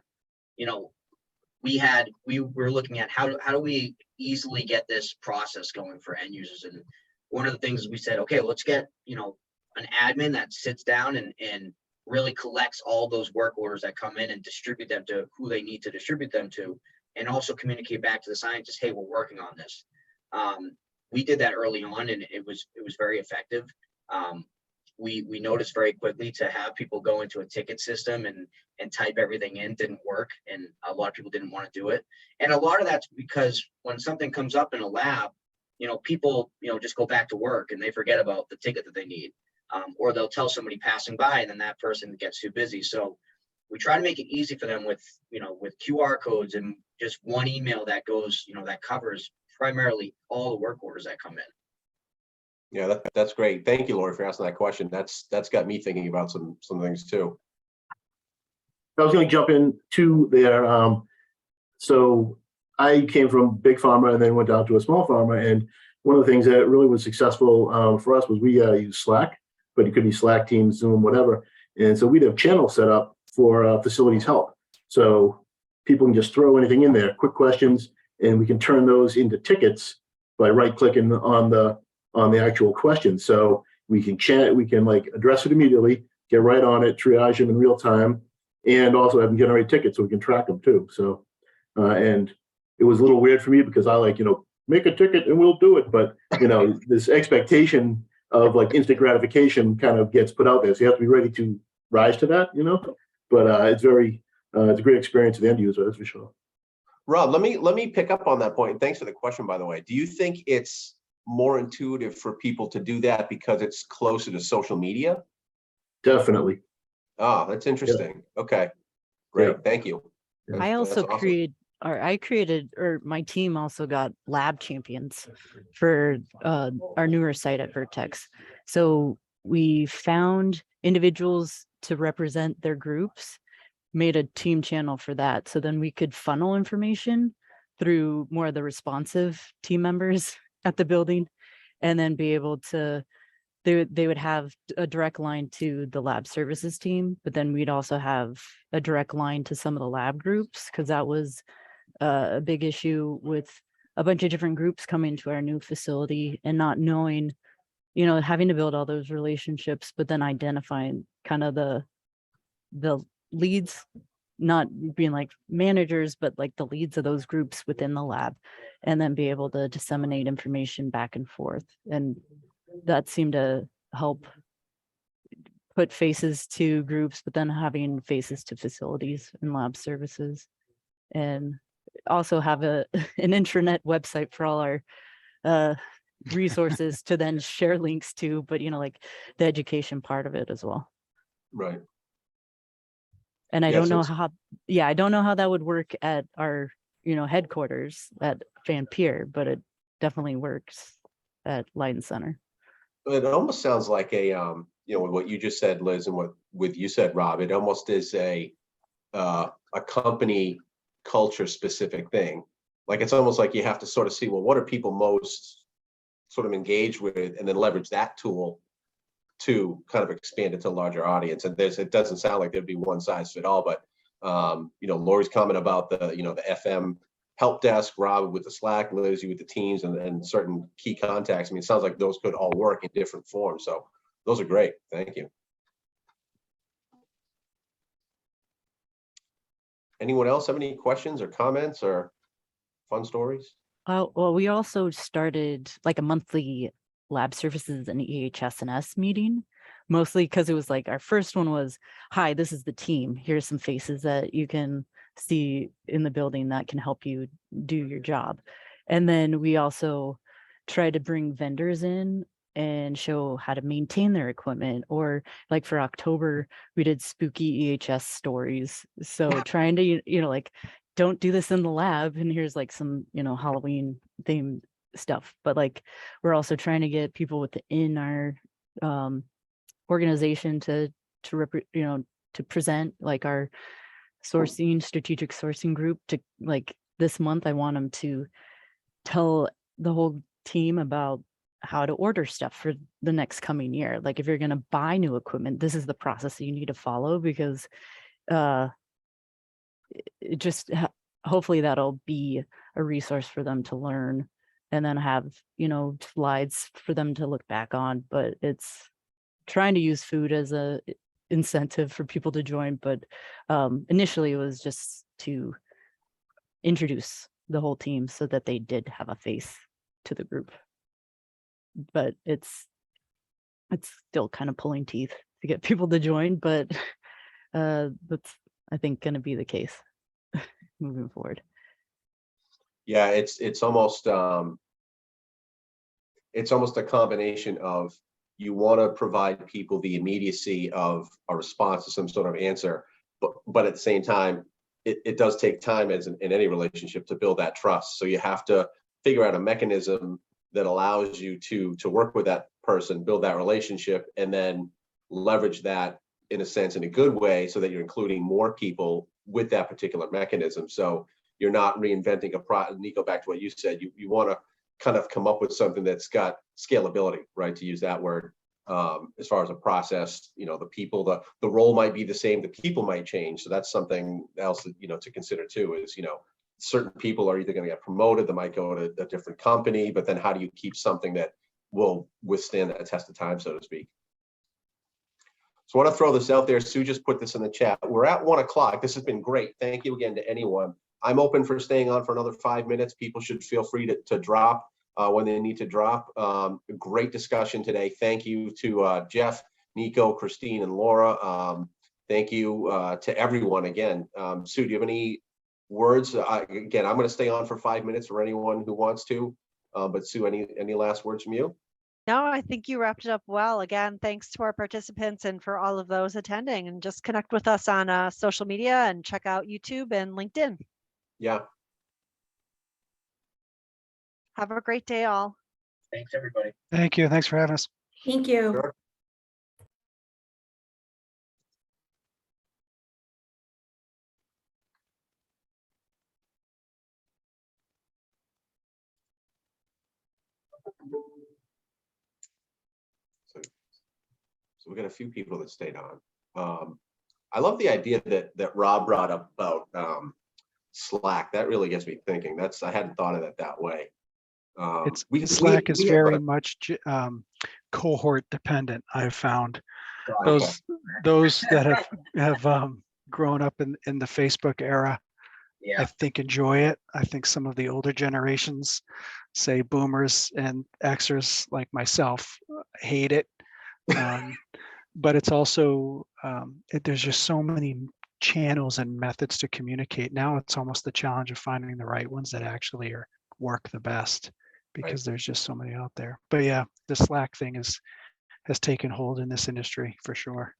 we were looking at how do we easily get this process going for end users. And one of the things we said, okay, let's get, an admin that sits down and really collects all those work orders that come in and distribute them to who they need to distribute them to, and also communicate back to the scientists, hey, we're working on this. We did that early on, and it was very effective. We noticed very quickly to have people go into a ticket system and type everything in didn't work, and a lot of people didn't want to do it. And a lot of that's because when something comes up in a lab, people just go back to work and they forget about the ticket that they need. Or they'll tell somebody passing by, and then that person gets too busy. So we try to make it easy for them with QR codes and just one email that goes, that covers primarily all the work orders that come in. Yeah, that's great. Thank you, Lori, for asking that question. That's got me thinking about some things too. I was going to jump in too there. So I came from big pharma and then went down to a small pharma. And one of the things that really was successful for us was we use Slack, but it could be Slack, Teams, Zoom, whatever. And so we'd have channels set up for facilities help. So people can just throw anything in there, quick questions, and we can turn those into tickets by right-clicking on the actual question. So we can chat, we can like address it immediately, get right on it, triage them in real time, and also have them generate tickets so we can track them too. So, and it was a little weird for me because I make a ticket and we'll do it. But, this expectation of like instant gratification kind of gets put out there. So you have to be ready to rise to that, but it's a great experience for the end user, that's for sure. Rob, let me pick up on that point. Thanks for the question, by the way. Do you think it's more intuitive for people to do that because it's closer to social media? Definitely. Ah, that's interesting. Yeah. Okay, great. Yeah. Thank you. I also created, or my team also got lab champions for our newer site at Vertex. So we found individuals to represent their groups, made a team channel for that. So then we could funnel information through more of the responsive team members at the building, and then be able to, they would have a direct line to the lab services team, but then we'd also have a direct line to some of the lab groups, because that was a big issue with a bunch of different groups coming to our new facility and not knowing, having to build all those relationships, but then identifying kind of the leads, not being like managers, but like the leads of those groups within the lab, and then be able to disseminate information back and forth. And that seemed to help put faces to groups, but then having faces to facilities and lab services, and also have an intranet website for all our resources to then share links to, but like the education part of it as well. Right. And I don't know how that would work at our, headquarters at Van Pier, but it definitely works at Leiden Center. It almost sounds like a, what you just said, Liz, and what you said, Rob, it almost is a company culture specific thing. Like, it's almost like you have to sort of see, well, what are people most sort of engaged with, and then leverage that tool to kind of expand it to a larger audience. And it doesn't sound like there'd be one size fit all, but Lori's comment about the FM help desk, Rob with the Slack, Lizzie with the teams and certain key contacts. I mean, it sounds like those could all work in different forms. So those are great. Thank you. Anyone else have any questions or comments or fun stories? Well, we also started like a monthly lab services and EHS&S meeting, mostly because it was like our first one was, hi, this is the team. Here's some faces that you can see in the building that can help you do your job. And then we also tried to bring vendors in and show how to maintain their equipment, or like for October, we did spooky EHS stories. So trying to, like, don't do this in the lab, and here's like some, Halloween themed stuff. But like, we're also trying to get people within our organization to present like our strategic sourcing group to, like, this month, I want them to tell the whole team about how to order stuff for the next coming year. Like, if you're going to buy new equipment, this is the process that you need to follow, because it just hopefully that'll be a resource for them to learn, and then have, slides for them to look back on. But it's trying to use food as a incentive for people to join. But initially it was just to introduce the whole team so that they did have a face to the group. But it's still kind of pulling teeth to get people to join, but that's, I think, going to be the case moving forward. Yeah, it's almost a combination of, you want to provide people the immediacy of a response to some sort of answer, but at the same time, it does take time, as in any relationship, to build that trust. So you have to figure out a mechanism that allows you to work with that person, build that relationship, and then leverage that in a sense, in a good way, so that you're including more people with that particular mechanism. So you're not reinventing a product. Nico, back to what you said, you want to kind of come up with something that's got scalability, right? To use that word. As far as a process, the people, the role might be the same, the people might change. So that's something else that, to consider too, is, certain people are either going to get promoted, they might go to a different company, but then how do you keep something that will withstand a test of time, so to speak? So I want to throw this out there. Sue just put this in the chat. We're at 1 o'clock. This has been great. Thank you again to anyone. I'm open for staying on for another 5 minutes. People should feel free to drop when they need to drop. Great discussion today. Thank you to Jeff, Nico, Christine, and Laura. Thank you to everyone again. Sue, do you have any words? Again, I'm going to stay on for 5 minutes for anyone who wants to. But Sue, any last words from you? No, I think you wrapped it up well. Again, thanks to our participants and for all of those attending, and just connect with us on social media and check out YouTube and LinkedIn. Yeah. Have a great day, all. Thanks, everybody. Thank you. Thanks for having us. Thank you. Sure. So we got a few people that stayed on. I love the idea that Rob brought up about Slack. That really gets me thinking. I hadn't thought of it that way. Slack is very much cohort dependent. I've found those that have grown up in the Facebook era, Yeah. I think, enjoy it. I think some of the older generations, say boomers and Xers like myself, hate it. But it's also there's just so many channels and methods to communicate. Now it's almost the challenge of finding the right ones that actually work the best, because there's just so many out there. But yeah, the Slack thing has taken hold in this industry for sure.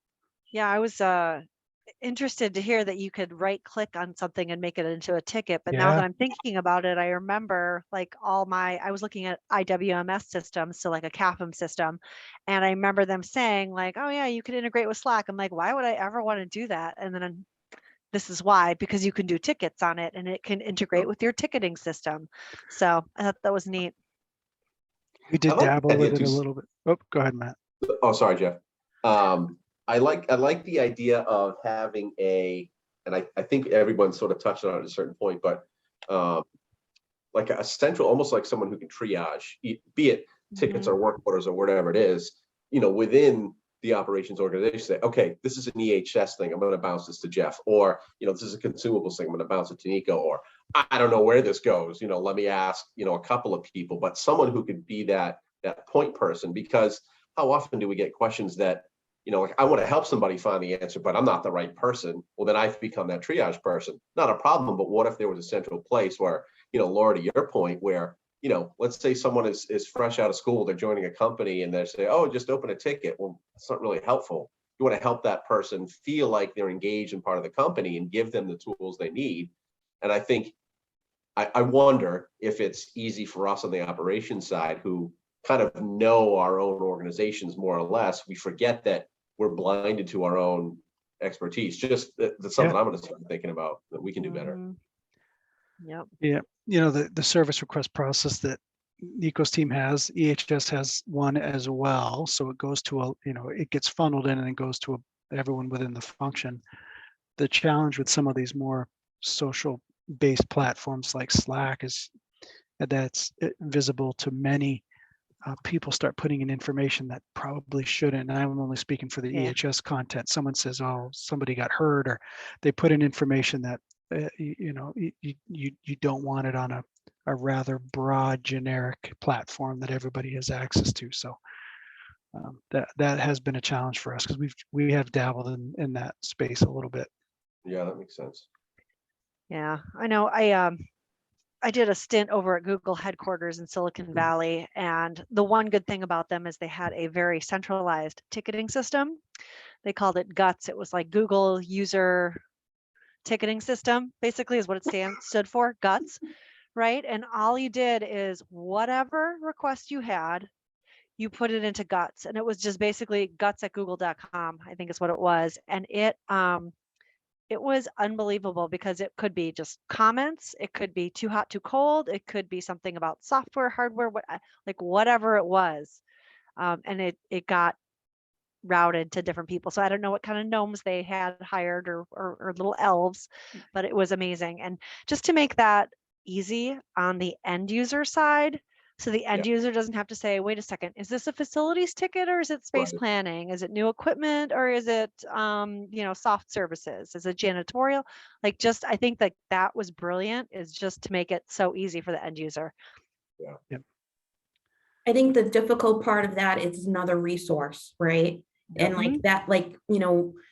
Yeah, I was interested to hear that you could right click on something and make it into a ticket. But now that I'm thinking about it, I remember like I was looking at IWMS systems, so like a CAPM system. And I remember them saying like, oh yeah, you could integrate with Slack. I'm like, why would I ever want to do that? And then this is why, because you can do tickets on it and it can integrate with your ticketing system. So I thought that was neat. We did dabble with it a little bit. Oh, go ahead, Matt. Oh, sorry, Jeff. I like the idea of having and I think everyone sort of touched on it at a certain point, but like a central, almost like someone who can triage, be it tickets or work orders or whatever it is, within the operations organization. Say, okay, this is an EHS thing, I'm going to bounce this to Jeff, or this is a consumables thing, I'm going to bounce it to Nico, or I don't know where this goes, let me ask a couple of people, but someone who could be that point person. Because how often do we get questions that like, I want to help somebody find the answer, but I'm not the right person? Well, then I've become that triage person. Not a problem, but what if there was a central place where, Laura, to your point, where let's say someone is fresh out of school, they're joining a company and they say, oh, just open a ticket. Well, it's not really helpful. You want to help that person feel like they're engaged in part of the company and give them the tools they need. And I think, I wonder if it's easy for us on the operations side, who kind of know our own organizations more or less. We forget that we're blinded to our own expertise. Just that's something I'm going to start thinking about, that we can do better. Yep. Yeah. The service request process that Nico's team has, EHS has one as well. So it goes to it gets funneled in and then goes to everyone within the function. The challenge with some of these more social based platforms like Slack is that's visible to many. People start putting in information that probably shouldn't. And I'm only speaking for the EHS content. Someone says, oh, somebody got hurt, or they put in information that you don't want it on a rather broad generic platform that everybody has access to. So that has been a challenge for us, because we have dabbled in that space a little bit. Yeah, that makes sense. Yeah, I know. I did a stint over at Google headquarters in Silicon Valley, and the one good thing about them is they had a very centralized ticketing system. They called it GUTS. It was like Google User Ticketing System, basically, is what it stood for, GUTS, right? And all you did is whatever request you had, you put it into GUTS, and it was just basically guts@google.com, I think is what it was. And it was unbelievable, because it could be just comments, it could be too hot, too cold, it could be something about software, hardware, like whatever it was. And it got routed to different people. So I don't know what kind of gnomes they had hired, or little elves, but it was amazing. And just to make that easy on the end user side, so the end user doesn't have to say, wait a second, is this a facilities ticket, or is it space planning? Is it new equipment, or is it soft services? Is it janitorial? Like, just, I think that was brilliant, is just to make it so easy for the end user. Yeah. I think the difficult part of that is another resource, right? And like that,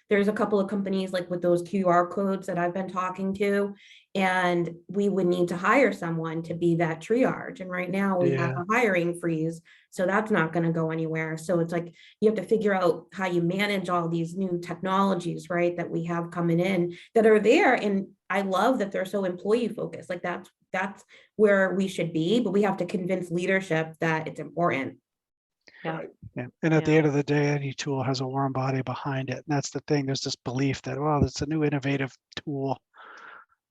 there's a couple of companies like with those QR codes that I've been talking to, and we would need to hire someone to be that triage. And right now we have a hiring freeze, so that's not going to go anywhere. So it's like, you have to figure out how you manage all these new technologies, right, that we have coming in that are there. And I love that they're so employee focused. Like that's where we should be, but we have to convince leadership that it's important. Yeah. Yeah. And at the end of the day, any tool has a warm body behind it. And that's the thing. There's this belief that, well, it's a new innovative tool.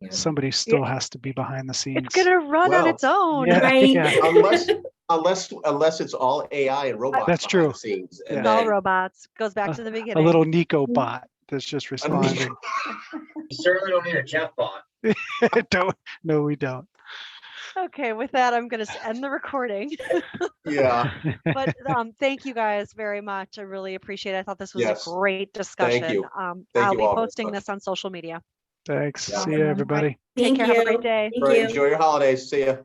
Yeah. Somebody still has to be behind the scenes. It's going to run on its own. Right. Yeah. Unless it's all AI and robots. That's true. The scenes, it's all robots. Goes back to the beginning. A little Nico bot that's just responding. You certainly don't need a Jeff bot. No, we don't. Okay, with that, I'm going to end the recording. Yeah. But thank you guys very much. I really appreciate it. I thought this was a great discussion. Thank you. I'll be posting this on social media. Thanks. See you, everybody. Take care. Have a great day. Enjoy your holidays. See ya.